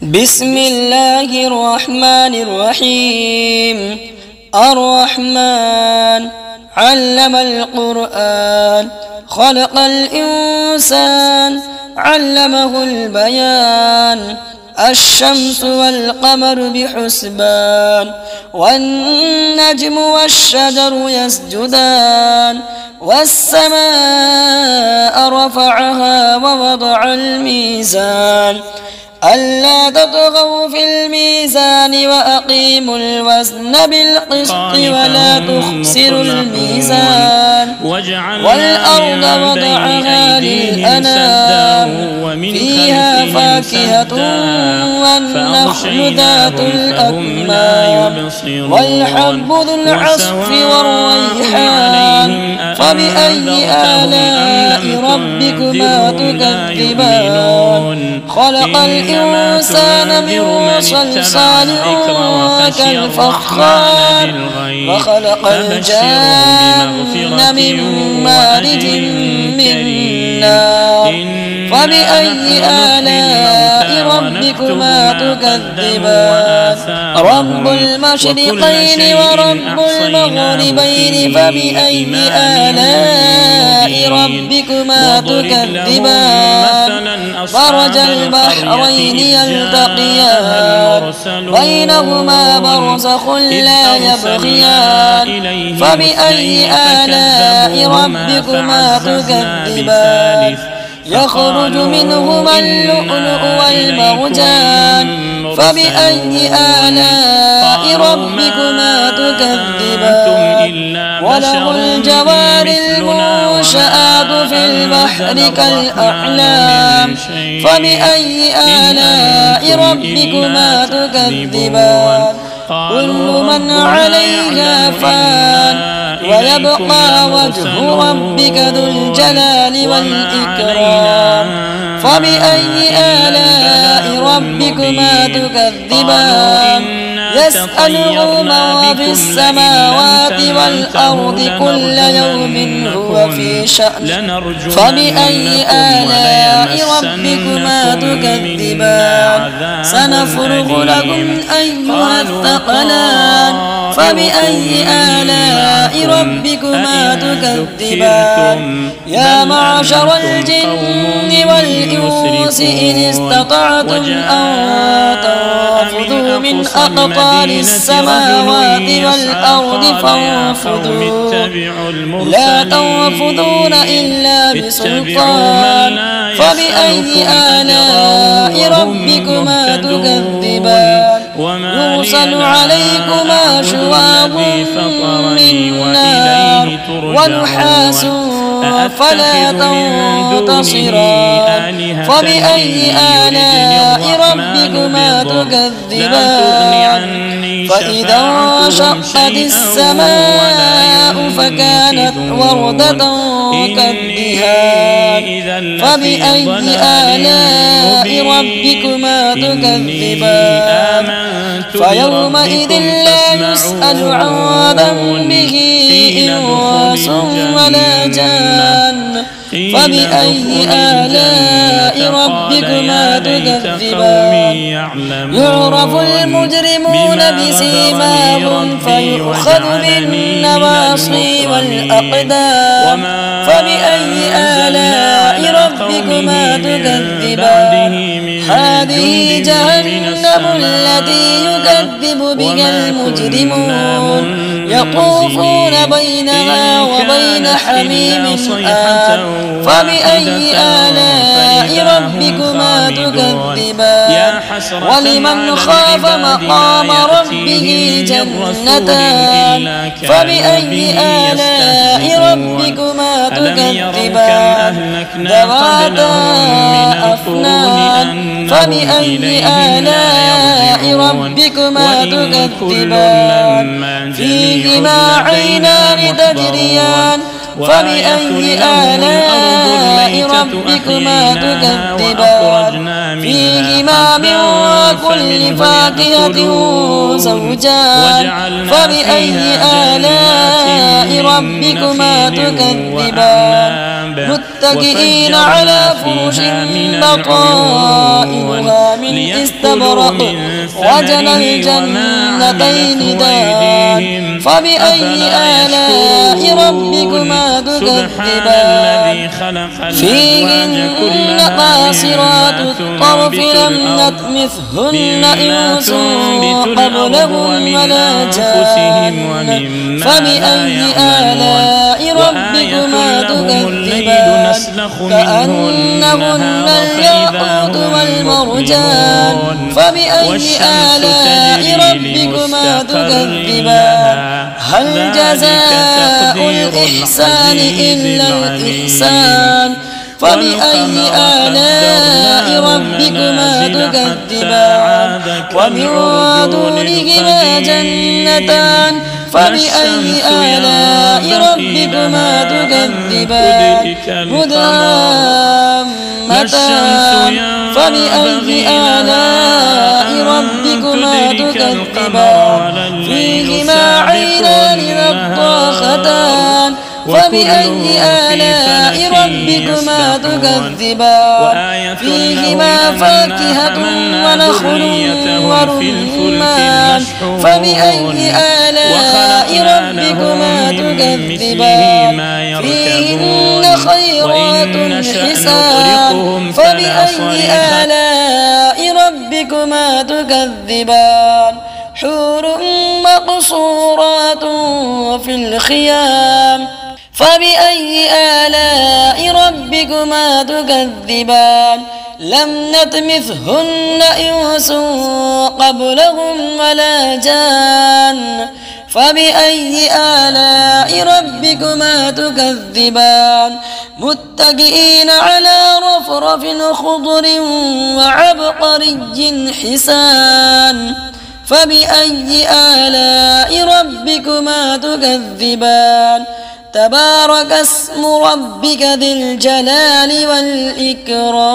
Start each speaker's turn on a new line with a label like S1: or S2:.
S1: بسم الله الرحمن الرحيم. الرحمن علم القرآن خلق الإنسان علمه البيان. الشمس والقمر بحسبان والنجم والشجر يسجدان. والسماء رفعها ووضع الميزان ألا تطغوا في الميزان وأقيموا الوزن بالقسط ولا تخسروا الميزان. والأرض وضعها للأنام فيها فاكهة والنخل ذات الأكمام والحب ذو العصف والريحان. فبأي آلاء ربكما تكذبان؟ خلق الإنسان من صلصال كالفخار وخلق الجن من مارج من نار. فبأي آلاء ربكما تكذبان؟ رب المشرقين ورب المغربين. فبأي آلاء ربكما تكذبان؟ مرج البحرين يلتقيان بينهما برزخ لا يبغيان. فبأي آلاء ربكما تكذبان؟ يخرج منهما اللؤلؤ والمرجان. فبأي آلاء ربكما تكذبان؟ وله الجوار المنشآت في البحر كالأعلام. فبأي آلاء ربكما تكذبان؟ كل من عليها فان ويبقى وجه ربك ذو الجلال والإكرام. فبأي آلاء ربكما تكذبان؟ يسأله من في السماوات والأرض كل يوم هو في شأن. فبأي آلاء ربكما تكذبان؟ سنفرغ لكم أيها الثقلان. فبأي آلاء ربكما تكذبان؟ يا معشر الجن والإنس إن استطعتم أن تنفذوا من أقطار السماوات والأرض فانفذوا لا تنفذون إلا بسلطان. فبأي آلاء ربكما تكذبان؟ يرسل عليكما شواظ من نار ونحاس فلا تنتصران. فبأي آلاء ربكما تكذبان؟ فإذا انشقت السماء فكانت وردة كالدهان. فبأي آلاء ربكما تكذبان؟ فيومئذ لا يسأل عن ذنبه إنس ولا جان. فبأي آلاء ربكما تكذبان؟ يعرف المجرمون بسيماهم فيؤخذ بالنواصي والأقدام. فبأي آلاء ربكما تكذبان؟ هذه جهنم التي يكذب بها المجرمون يطوفون بينها وبين حميم آن. فبأي آلاء ربكما تكذبان؟ ولمن خاف مقام ربه جنتان. فبأي آلاء ربكما تكذبان؟ ذواتا أفنان. فبأي آلاء ربكما تكذبان؟ فيهما عينان تجريان. فبأي آلاء ربكما تكذبان؟ فيهما من كل فاكهة زوجان فبأي آلاء ربكما تكذبان متكئين على فرش بطائنها من استبرق وجنى الجنتين دان فبأي آلاء ربكما تكذبان فيهن قاصرات الطرف لم يطمثهن إنس قبلهم ولا جان فبأي آلاء ربكما تكذبان كأنهن الياقوت والمرجان فبأي آلاء ربكما تكذبان هل جزاء الإحسان إلا الإحسان فبأي آلاء ربكما تكذبان ومن دونهما جنتان فبأي آلاء ربكما تكذبان مدهامتان فبأي آلاء ربكما تكذبان فيهما عينان نضاختان فبأي آلاء ربكما تكذبان فيهما فاكهة ونخل ورمان فبأي آلاء ربكما تكذبان فيهن خيرات حسان فبأي آلاء ربكما تكذبان حور مقصورات في الخيام فبأي آلاء ربكما تكذبان لم نطمثهن إنس قبلهم ولا جان فبأي آلاء ربكما تكذبان متكئين على رفرف خضر وعبقري حسان فبأي آلاء ربكما تكذبان تبارك اسم ربك ذي الجلال والإكرام.